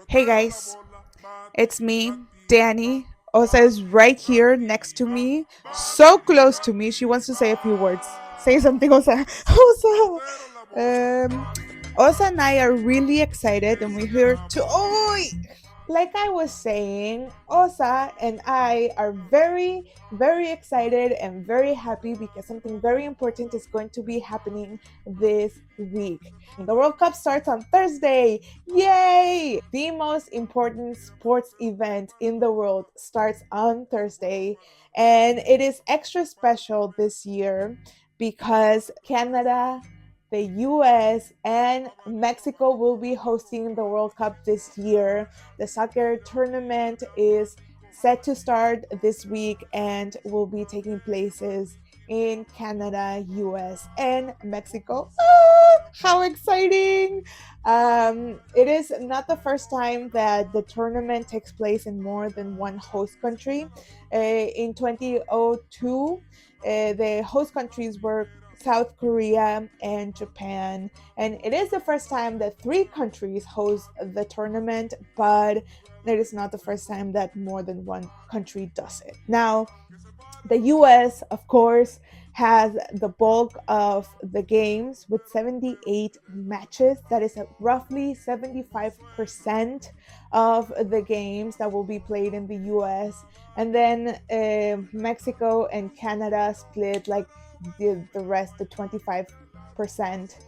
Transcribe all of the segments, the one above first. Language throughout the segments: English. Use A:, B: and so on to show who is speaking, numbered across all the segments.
A: Hey guys, it's me, Danny. Osa is right here next to me, so close to me. She wants to say a few words. Say something, Osa. Osa. Um, Osa and I are really excited, and we're here to. Oh, like I was saying, Osa and I are very excited and very happy because something very important is going to be happening this week. The World Cup starts on Thursday. Yay! The most important sports event in the world starts on Thursday, and it is extra special this year because Canada, the US, and Mexico will be hosting the World Cup this year. The soccer tournament is set to start this week and will be taking places in Canada, US, and Mexico. Ah, how exciting! It is not the first time that the tournament takes place in more than one host country. In 2002, the host countries were South Korea and Japan. And it is the first time that three countries host the tournament, but it is not the first time that more than one country does it. Now, the US, of course, has the bulk of the games with 78 matches. That is roughly 75% of the games that will be played in the US. And then Mexico and Canada split like the rest, the 25%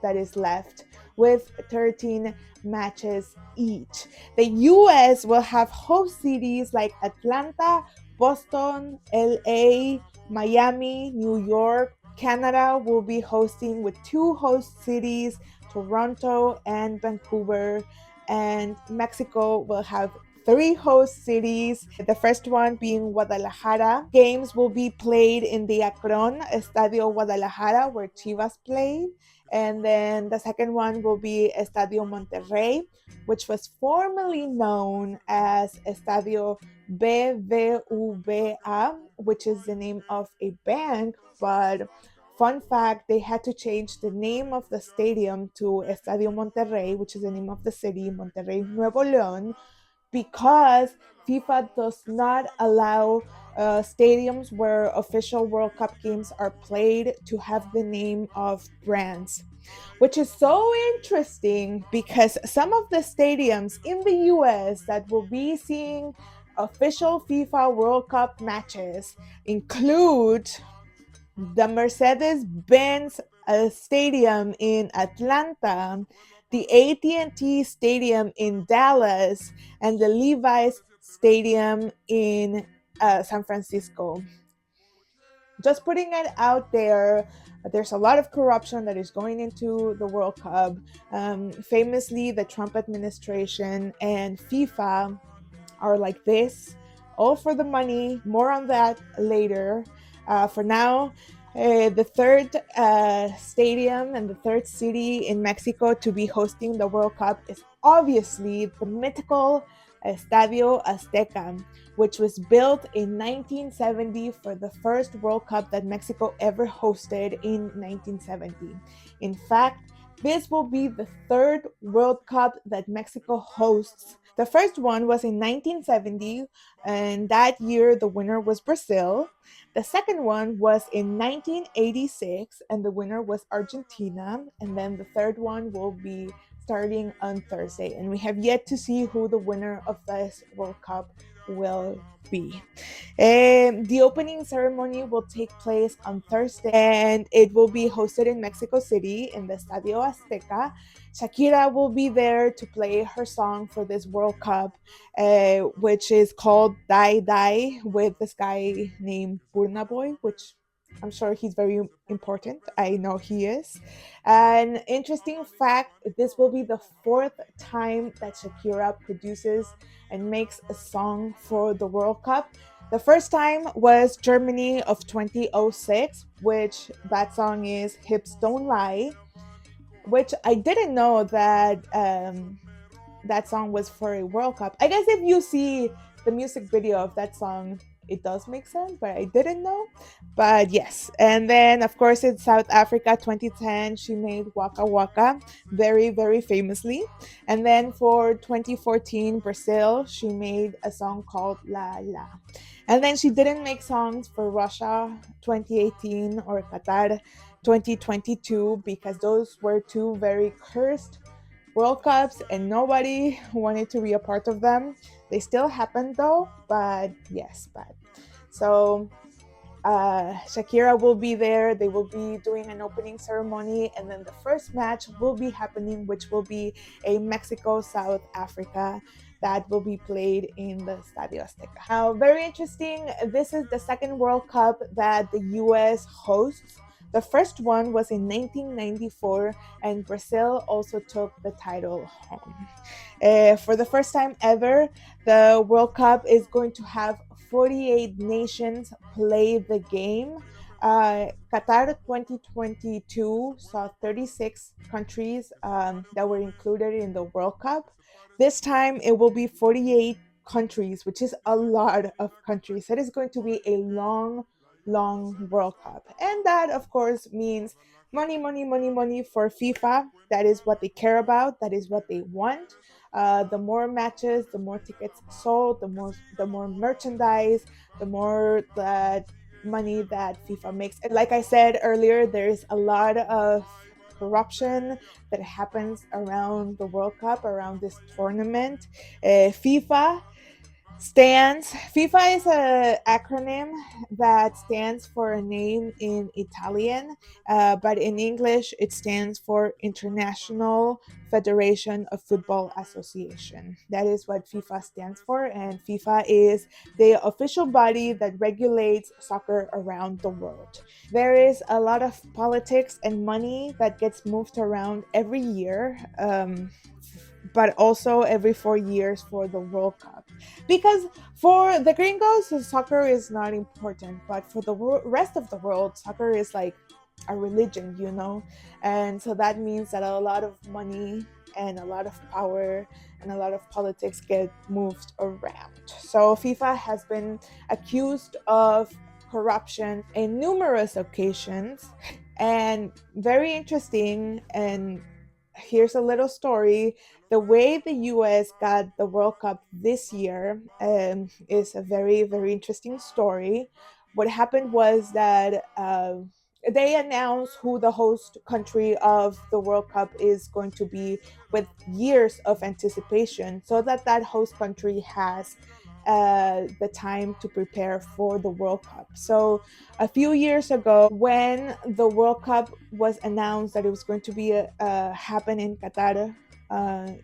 A: that is left, with 13 matches each. The US will have host cities like Atlanta, Boston, LA, Miami, New York. Canada will be hosting with two host cities, Toronto and Vancouver. And Mexico will have three host cities. The first one being Guadalajara. Games will be played in the Akron Estadio Guadalajara, where Chivas played. And then the second one will be Estadio Monterrey, which was formerly known as Estadio BBVA, which is the name of a bank. But fun fact, they had to change the name of the stadium to Estadio Monterrey, which is the name of the city, Monterrey, Nuevo León, because FIFA does not allow stadiums where official World Cup games are played to have the name of brands, which is so interesting because some of the stadiums in the US that will be seeing official FIFA World Cup matches include the Mercedes Benz Stadium in Atlanta, the AT&T Stadium in Dallas, and the Levi's Stadium in San Francisco. Just putting it out there, there's a lot of corruption that is going into the World Cup. Famously, the Trump administration and FIFA are like this, all for the money. More on that later. For now, the third stadium and the third city in Mexico to be hosting the World Cup is obviously the mythical Estadio Azteca, which was built in 1970 for the first World Cup that Mexico ever hosted in 1970. In fact, this will be the third World Cup that Mexico hosts. The first one was in 1970, and that year the winner was Brazil. The second one was in 1986, and the winner was Argentina. And then the third one will be starting on Thursday. And we have yet to see who the winner of this World Cup will be. The opening ceremony will take place on Thursday, and it will be hosted in Mexico City in the Estadio Azteca. Shakira will be there to play her song for this World Cup, which is called Die Die, with this guy named Burna Boy, which I'm sure he's very important. I know he is. An interesting fact, this will be the fourth time that Shakira produces and makes a song for the World Cup. The first time was Germany of 2006, which that song is Hips Don't Lie, which I didn't know that that song was for a World Cup. I guess if you see the music video of that song, it does make sense, but I didn't know. But yes, and then of course in South Africa 2010 she made Waka Waka very very famously. And then for 2014 Brazil she made a song called La La. And then she didn't make songs for Russia 2018 or Qatar 2022 because those were two very cursed World Cups and nobody wanted to be a part of them. They still happened though, but yes, but so Shakira will be there. They will be doing an opening ceremony, and then the first match will be happening, which will be a Mexico South Africa that will be played in the Estadio Azteca. Now, very interesting. This is the second World Cup that the U.S. hosts. The first one was in 1994, and Brazil also took the title home. For the first time ever, the World Cup is going to have 48 nations play the game. Qatar 2022 saw 36 countries that were included in the World Cup. This time it will be 48 countries, which is a lot of countries. It is going to be a long, long World Cup. And that, of course, means money, money, money, money for FIFA. That is what they care about, that is what they want. The more matches, the more tickets sold, the more merchandise, the more that money that FIFA makes. And like I said earlier, there's a lot of corruption that happens around the World Cup, around this tournament. FIFA FIFA is an acronym that stands for a name in Italian, but in English it stands for International Federation of Football Association. That is what FIFA stands for, and FIFA is the official body that regulates soccer around the world. There is a lot of politics and money that gets moved around every year. But also every 4 years for the World Cup. Because for the gringos, soccer is not important, but for the rest of the world, soccer is like a religion, you know? And so that means that a lot of money and a lot of power and a lot of politics get moved around. So FIFA has been accused of corruption in numerous occasions. And very interesting, and here's a little story. The way the US got the World Cup this year is a very, very interesting story. What happened was that they announced who the host country of the World Cup is going to be with years of anticipation so that that host country has the time to prepare for the World Cup. So a few years ago, when the World Cup was announced that it was going to be happen in Qatar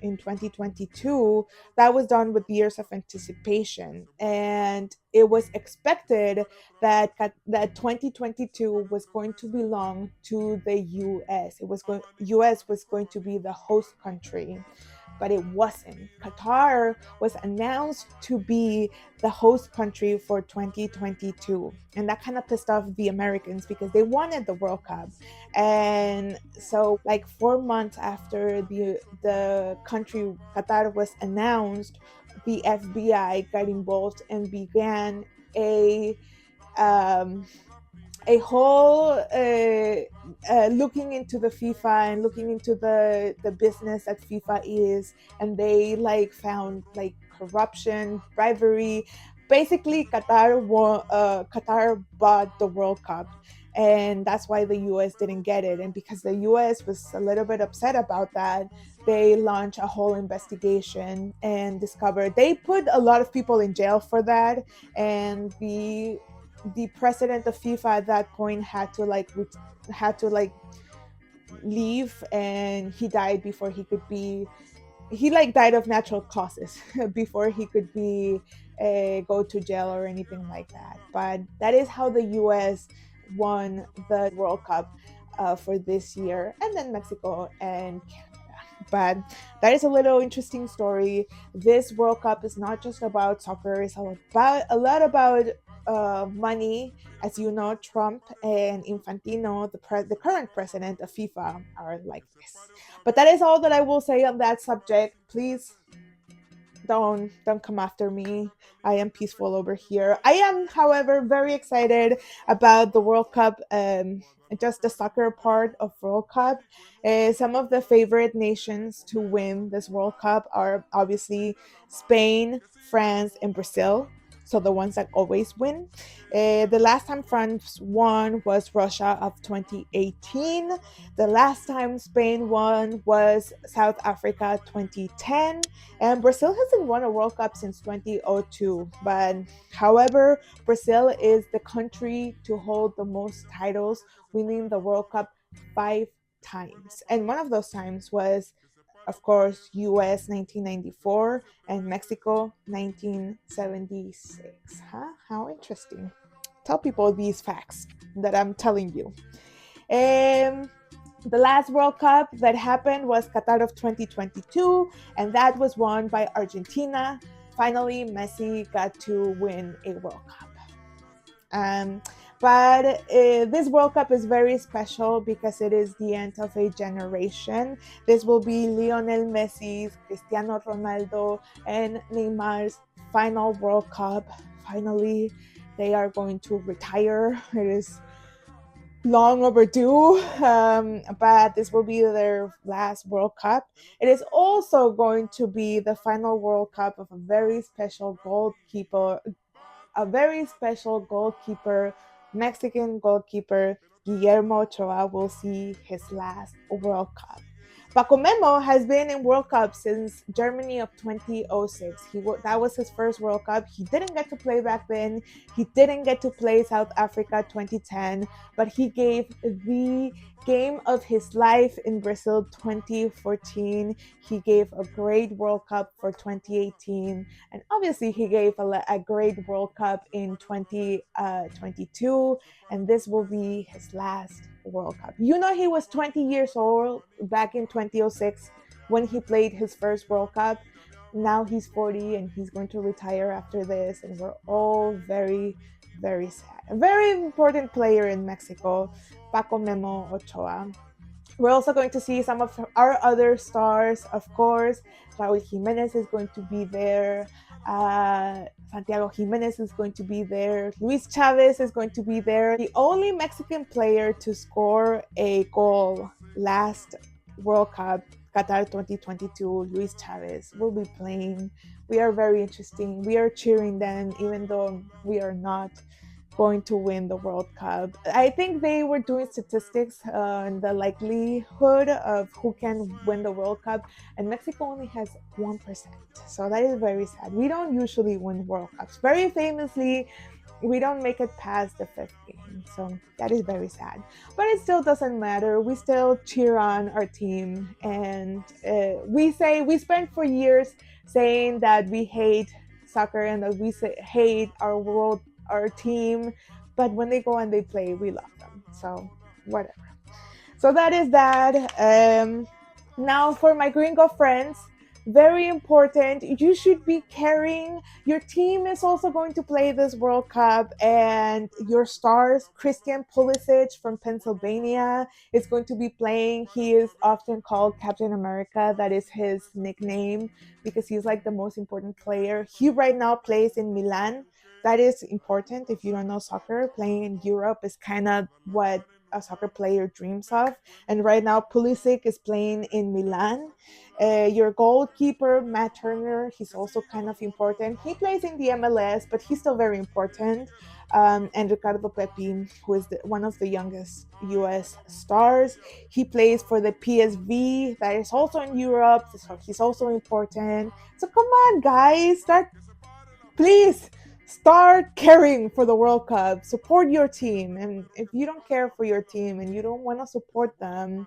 A: in 2022, that was done with years of anticipation, and it was expected that that 2022 was going to belong to the U.S. U.S. was going to be the host country, but it wasn't. Qatar was announced to be the host country for 2022. And that kind of pissed off the Americans because they wanted the World Cup. And so, like 4 months after the country Qatar was announced, the FBI got involved and began a um, a whole looking into the FIFA and looking into the business that FIFA is, and they like found like corruption, bribery. Basically, Qatar bought the World Cup, and that's why the U.S. didn't get it. And because the U.S. was a little bit upset about that, they launched a whole investigation and discovered they put a lot of people in jail for that, and the president of FIFA at that point had to like leave, and he died before he could be he like died of natural causes before he could be go to jail or anything like that. But that is how the U.S. won the World Cup for this year, and then Mexico and Canada. But that is a little interesting story. This World Cup is not just about soccer; it's about a lot about money. As you know, Trump and Infantino, the current president of FIFA, are like this. But that is all that I will say on that subject. Please don't come after me. I am peaceful over here. I am, however, very excited about the World Cup. Just the soccer part of World Cup. Some of the favorite nations to win this World Cup are obviously Spain, France, and Brazil. So the ones that always win. The last time France won was Russia of 2018. The last time Spain won was South Africa 2010. And Brazil hasn't won a World Cup since 2002. But however, Brazil is the country to hold the most titles, winning the World Cup 5 times. And one of those times was, of course, US 1994 and Mexico 1976. Huh? How interesting. Tell people these facts that I'm telling you. Um, the last World Cup that happened was Qatar of 2022, and that was won by Argentina. Finally, Messi got to win a World Cup. Um, but this World Cup is very special because it is the end of a generation. This will be Lionel Messi's, Cristiano Ronaldo, and Neymar's final World Cup. Finally, they are going to retire. It is long overdue, but this will be their last World Cup. It is also going to be the final World Cup of a very special goalkeeper, Mexican goalkeeper Guillermo Ochoa will see his last World Cup. Paco Memo has been in World Cup since Germany of 2006. That was his first World Cup. He didn't get to play back then. He didn't get to play South Africa 2010, but he gave the game of his life in Brazil 2014. He gave a great World Cup for 2018, and obviously he gave a great World Cup in 2022, and this will be his last World Cup. You know, he was 20 years old back in 2006 when he played his first World Cup. Now he's 40 and he's going to retire after this, and we're all very, very sad. A very important player in Mexico, Paco Memo Ochoa. We're also going to see some of our other stars, of course. Raul Jimenez is going to be there. Santiago Jimenez is going to be there. Luis Chavez is going to be there. The only Mexican player to score a goal last World Cup, Qatar 2022, Luis Chavez, will be playing. We are very interesting. We are cheering them, even though we are not going to win the World Cup. I think they were doing statistics and the likelihood of who can win the World Cup, and Mexico only has 1%. So that is very sad. We don't usually win World Cups. Very famously, we don't make it past the fifth game. So that is very sad. But it still doesn't matter. We still cheer on our team. And we spent for years saying that we hate soccer and that hate our team. But when they go and they play, we love them. So whatever. So that is that. Now for my gringo friends, very important. You should be caring. Your team is also going to play this World Cup, and your stars, Christian Pulisic from Pennsylvania, is going to be playing. He is often called Captain America. That is his nickname because he's like the most important player. He right now plays in Milan. That is important if you don't know soccer. Playing in Europe is kind of what a soccer player dreams of. And right now, Pulisic is playing in Milan. Your goalkeeper, Matt Turner, he's also kind of important. He plays in the MLS, but he's still very important. And Ricardo Pepi, who is one of the youngest US stars. He plays for the PSV, that is also in Europe, so he's also important. So come on, guys, please start caring for the World Cup. Support your team. And if you don't care for your team and you don't want to support them,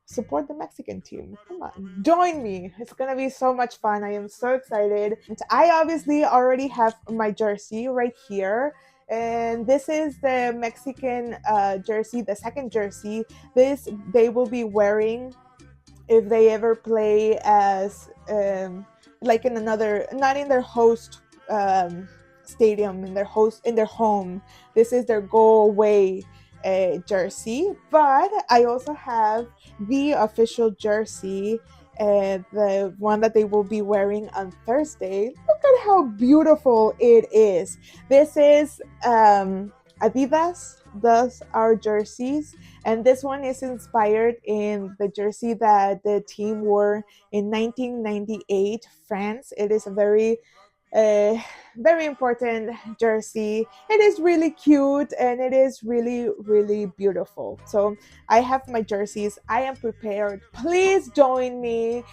A: support the Mexican team. Come on, join me. It's gonna be so much fun. I am so excited. I obviously already have my jersey right here. And this is the Mexican jersey, the second jersey. This they will be wearing if they ever play as like in another, not in their host um, stadium, in their home. This is their go away jersey. But I also have the official jersey, the one that they will be wearing on Thursday. Look at how beautiful it is. This is Adidas does our jerseys, and this one is inspired in the jersey that the team wore in 1998 France. It is a uh, very important jersey. It is really cute and it is really, really beautiful. So I have my jerseys. I am prepared. Please join me.